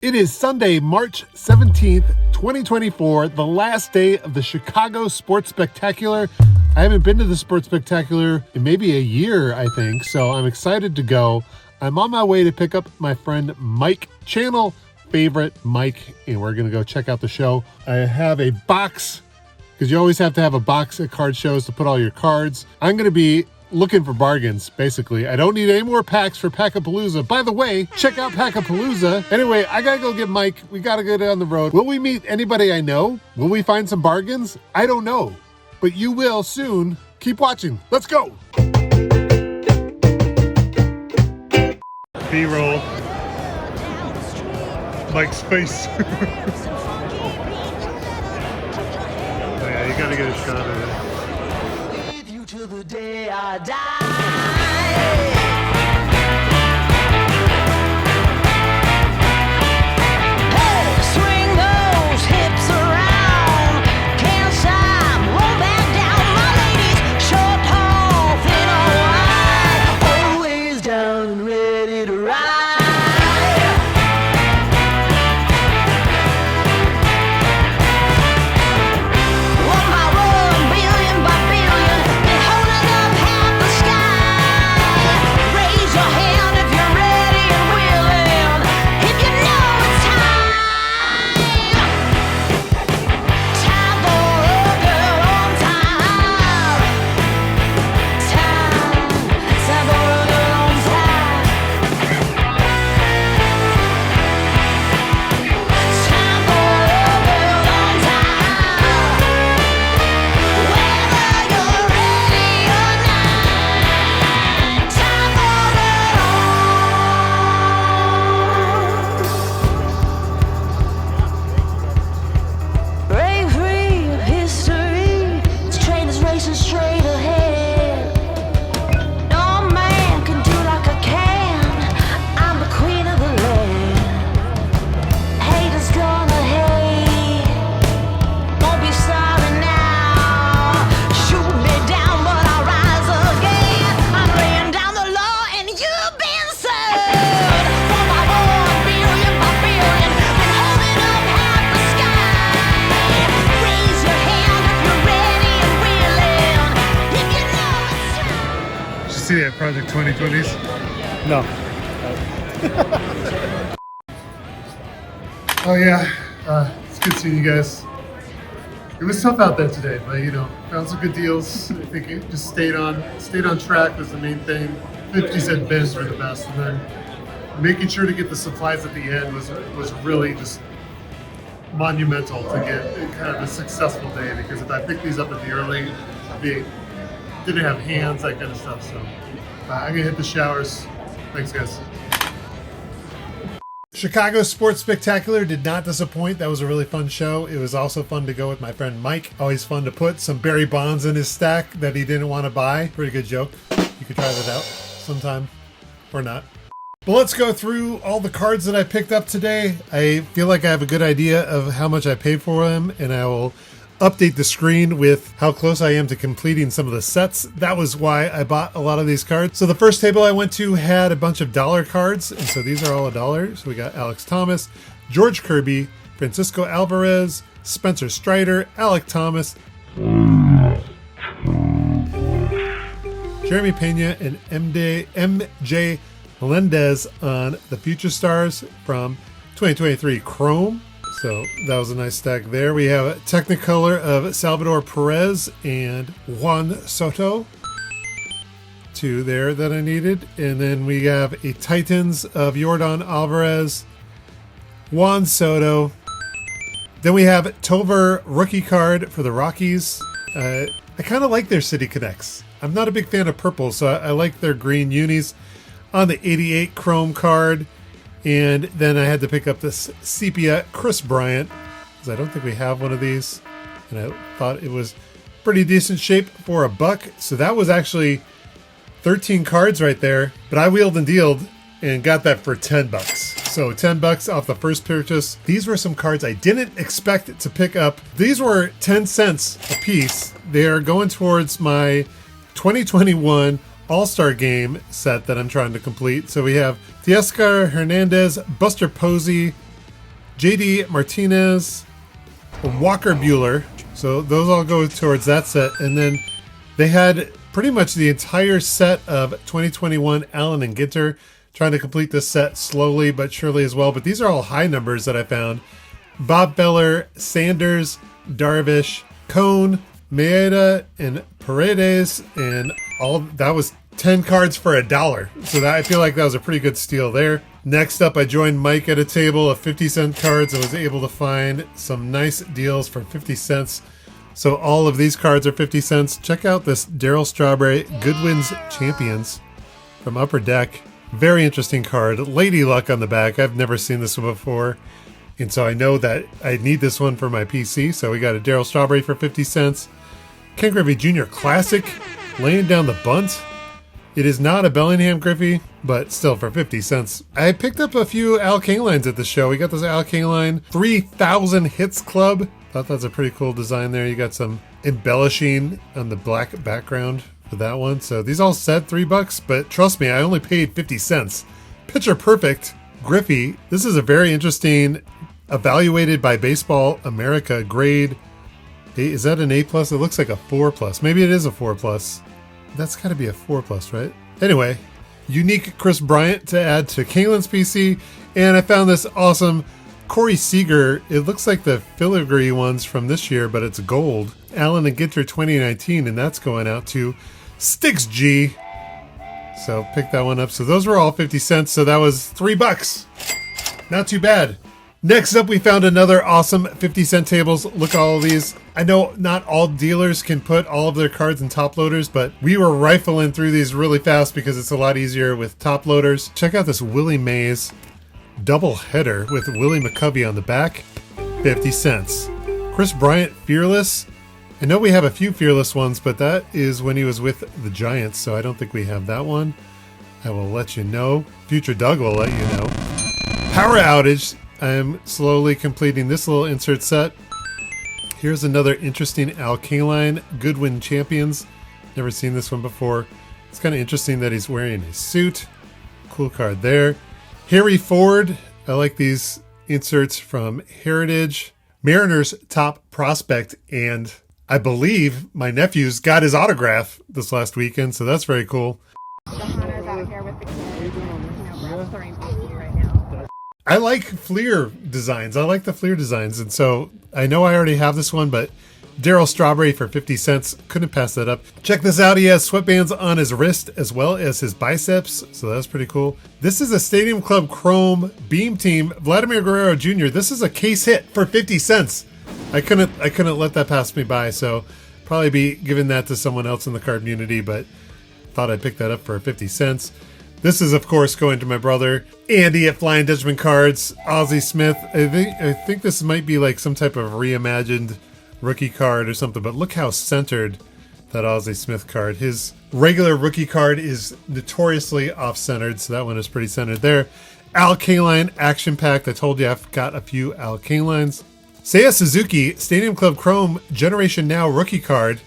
It is Sunday, March 17th, 2024, the last day of the Chicago Sports Spectacular. I haven't been to the Sports Spectacular in maybe a year, I think, so I'm excited to go. I'm on my way to pick up my friend Mike, channel favorite Mike, and we're going to go check out the show. I have a box, because you always have to have a box at card shows to put all your cards. I'm going to be looking for bargains, basically. I don't need any more packs for Packapalooza. By the way, check out Packapalooza. Anyway, I gotta go get Mike. We gotta go down the road. Will we meet anybody I know? Will we find some bargains? I don't know, but you will soon. Keep watching. Let's go. B-roll. Mike's face. Oh yeah, you gotta get a shot of it. Till the day I die. Hey, swing those hips around. Can't stop, roll back down. My ladies, short, tall, thin or wide, always down and ready to ride. See that Project 2020s? No. Oh yeah, it's good seeing you guys. It was tough out there today, but you know, found some good deals. I think it just stayed on track was the main thing. 50 cent bids were the best, and then making sure to get the supplies at the end was really just monumental to get kind of a successful day, because if I picked these up at the early, they didn't have hands, that kind of stuff. So I'm gonna hit the showers. Thanks, guys. Chicago Sports Spectacular did not disappoint. That was a really fun show. It was also fun to go with my friend Mike. Always fun to put some Barry Bonds in his stack that he didn't want to buy. Pretty good joke. You could try that out sometime or not. But let's go through all the cards that I picked up today. I feel like I have a good idea of how much I paid for them, and I will update the screen with how close I am to completing some of the sets. That was why I bought a lot of these cards. So the first table I went to had a bunch of dollar cards, and so these are all $1. So we got Alex Thomas, George Kirby, Francisco Alvarez, Spencer Strider, Alec Thomas, Jeremy Pena, and MJ Melendez on the Future Stars from 2023 Chrome. So that was a nice stack there. We have a Technicolor of Salvador Perez and Juan Soto. Two there that I needed. And then we have a Titans of Yordan Alvarez, Juan Soto. Then we have Tovar rookie card for the Rockies. I kind of like their City Connects. I'm not a big fan of purple, so I like their green unis on the 88 Chrome card. And then I had to pick up this sepia Kris Bryant, because I don't think we have one of these. And I thought it was pretty decent shape for $1. So that was actually 13 cards right there. But I wheeled and dealed and got that for $10. So $10 off the first purchase. These were some cards I didn't expect to pick up. These were 10 cents a piece. They are going towards my 2021 All-Star Game set that I'm trying to complete. So we have Teoscar Hernandez, Buster Posey, JD Martinez, Walker Buehler. So those all go towards that set. And then they had pretty much the entire set of 2021 Allen and Ginter, trying to complete this set slowly but surely as well. But these are all high numbers that I found. Bob Feller, Sanders, Darvish, Cone, Maeda, and Paredes, and all that was 10 cards for $1. So that, I feel like that was a pretty good steal there. Next up, I joined Mike at a table of 50-cent cards and was able to find some nice deals for 50 cents. So all of these cards are 50 cents. Check out this Darryl Strawberry Goodwin's Champions from Upper Deck. Very interesting card. Lady Luck on the back. I've never seen this one before. And so I know that I need this one for my PC. So we got a Darryl Strawberry for 50 cents. Ken Griffey Jr. Classic, laying down the bunt. It is not a Bellingham Griffey, but still for 50 cents. I picked up a few Al Kalines at the show. We got this Al Kaline 3000 Hits Club. Thought that's a pretty cool design there. You got some embellishing on the black background for that one. So these all said $3, but trust me, I only paid 50 cents. Picture Perfect Griffey. This is a very interesting, evaluated by Baseball America grade. Is that an A+? It looks like a 4+. Maybe it is a 4+. That's got to be a 4+, right? Anyway, unique Kris Bryant to add to Kaline's PC. And I found this awesome Corey Seager. It looks like the filigree ones from this year, but it's gold. Allen and Ginter 2019, and that's going out to Sticks G. So pick that one up. So those were all 50 cents. So that was $3. Not too bad. Next up, we found another awesome 50-cent tables. Look at all of these. I know not all dealers can put all of their cards in top loaders, but we were rifling through these really fast because it's a lot easier with top loaders. Check out this Willie Mays double header with Willie McCovey on the back. 50 cents. Kris Bryant Fearless. I know we have a few Fearless ones, but that is when he was with the Giants, so I don't think we have that one. I will let you know. Future Doug will let you know. Power Outage. I'm slowly completing this little insert set. Here's another interesting Al Kaline Goodwin Champions. Never seen this one before. It's kind of interesting that he's wearing a suit. Cool card there. Harry Ford. I like these inserts from Heritage. Mariners top prospect, and I believe my nephew's got his autograph this last weekend, so that's very cool. Hunter's out here with the kids, throwing PC right now. I like Fleer designs. I like the Fleer designs. And so I know I already have this one, but Darryl Strawberry for 50 cents. Couldn't pass that up. Check this out. He has sweatbands on his wrist as well as his biceps. So that's pretty cool. This is a Stadium Club Chrome Beam Team Vladimir Guerrero Jr. This is a case hit for 50 cents. I couldn't let that pass me by. So probably be giving that to someone else in the cardmunity, but thought I'd pick that up for 50 cents. This is, of course, going to my brother Andy at Flying Dutchman Cards. Ozzie Smith. I think this might be like some type of reimagined rookie card or something, but look how centered that Ozzie Smith card. His regular rookie card is notoriously off-centered, so that one is pretty centered there. Al Kaline Action Pack. I told you I've got a few Al Kalines. Seiya Suzuki Stadium Club Chrome Generation Now rookie card.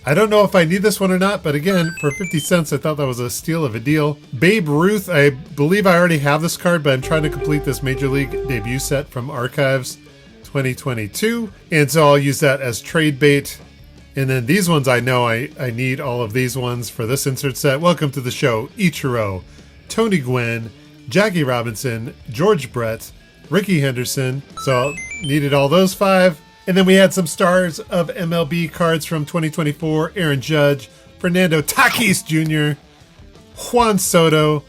I don't know if I need this one or not, but again, for 50 cents, I thought that was a steal of a deal. Babe Ruth, I believe I already have this card, but I'm trying to complete this Major League debut set from Archives 2022. And so I'll use that as trade bait. And then these ones, I know I need all of these ones for this insert set. Welcome to the show, Ichiro, Tony Gwynn, Jackie Robinson, George Brett, Ricky Henderson. So needed all those 5. And then we had some stars of MLB cards from 2024. Aaron Judge, Fernando Tatis Jr., Juan Soto,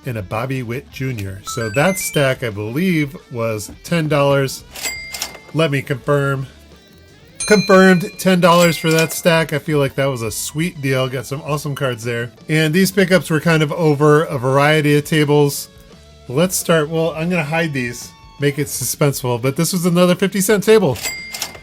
and a Bobby Witt Jr. So that stack, I believe, was $10. Let me confirm. Confirmed $10 for that stack. I feel like that was a sweet deal. Got some awesome cards there. And these pickups were kind of over a variety of tables. Let's start. Well, I'm going to hide these, make it suspenseful. But this was another 50-cent table.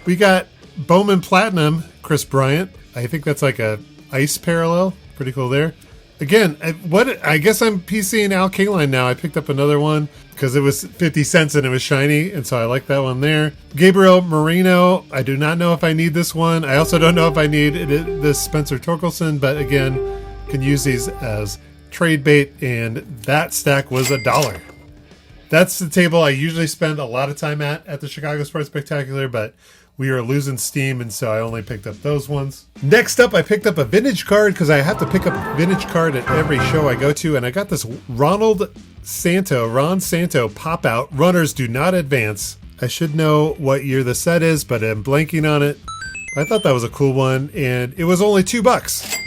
We got Bowman Platinum, Kris Bryant. I think that's like a ice parallel. Pretty cool there. Again, I guess I'm PCing Al Kaline now. I picked up another one because it was 50 cents and it was shiny, and so I like that one there. Gabriel Marino. I do not know if I need this one. I also don't know if I need this Spencer Torkelson, but again, can use these as trade bait, and that stack was $1. That's the table I usually spend a lot of time at the Chicago Sports Spectacular, but we are losing steam, and so I only picked up those ones. Next up, I picked up a vintage card because I have to pick up a vintage card at every show I go to, and I got this Ron Santo pop-out, Runners Do Not Advance. I should know what year the set is, but I'm blanking on it. I thought that was a cool one, and it was only $2.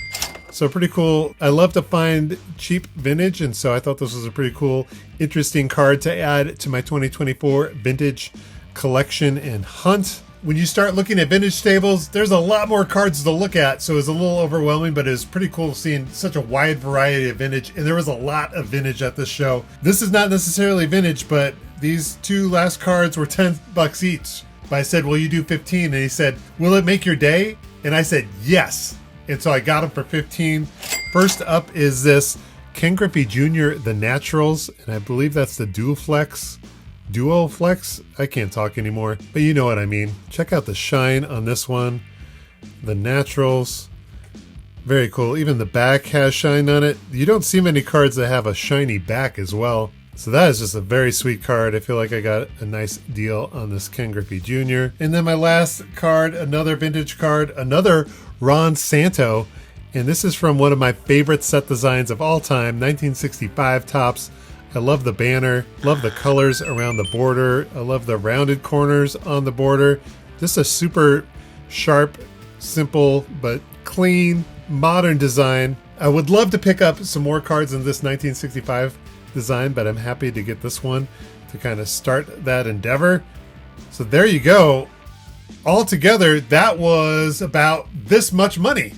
So pretty cool. I love to find cheap vintage, and so I thought this was a pretty cool, interesting card to add to my 2024 vintage collection and hunt. When you start looking at vintage tables, there's a lot more cards to look at, so it's a little overwhelming, but it was pretty cool seeing such a wide variety of vintage, and there was a lot of vintage at this show. This is not necessarily vintage, but these two last cards were $10 each. But I said, will you do 15? And he said, will it make your day? And I said, yes. And so I got them for 15. First up is this Ken Griffey Jr., The Naturals, and I believe that's the Dual Flex. I can't talk anymore, but you know what I mean. Check out the shine on this one. The Naturals. Very cool. Even the back has shine on it. You don't see many cards that have a shiny back as well. So that is just a very sweet card. I feel like I got a nice deal on this Ken Griffey Jr. And then my last card, another vintage card, another Ron Santo. And this is from one of my favorite set designs of all time, 1965 Topps. I love the banner, love the colors around the border. I love the rounded corners on the border. Just a super sharp, simple, but clean, modern design. I would love to pick up some more cards in this 1965 design, but I'm happy to get this one to kind of start that endeavor. So there you go. Altogether, that was about this much money.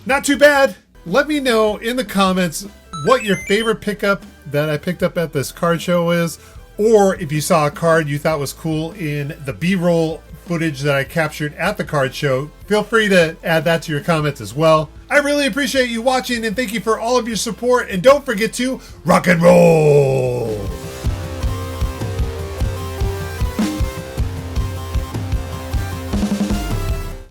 Not too bad. Let me know in the comments what your favorite pickup that I picked up at this card show is, or if you saw a card you thought was cool in the B-roll footage that I captured at the card show. Feel free to add that to your comments as well. I really appreciate you watching, and thank you for all of your support, and don't forget to rock and roll!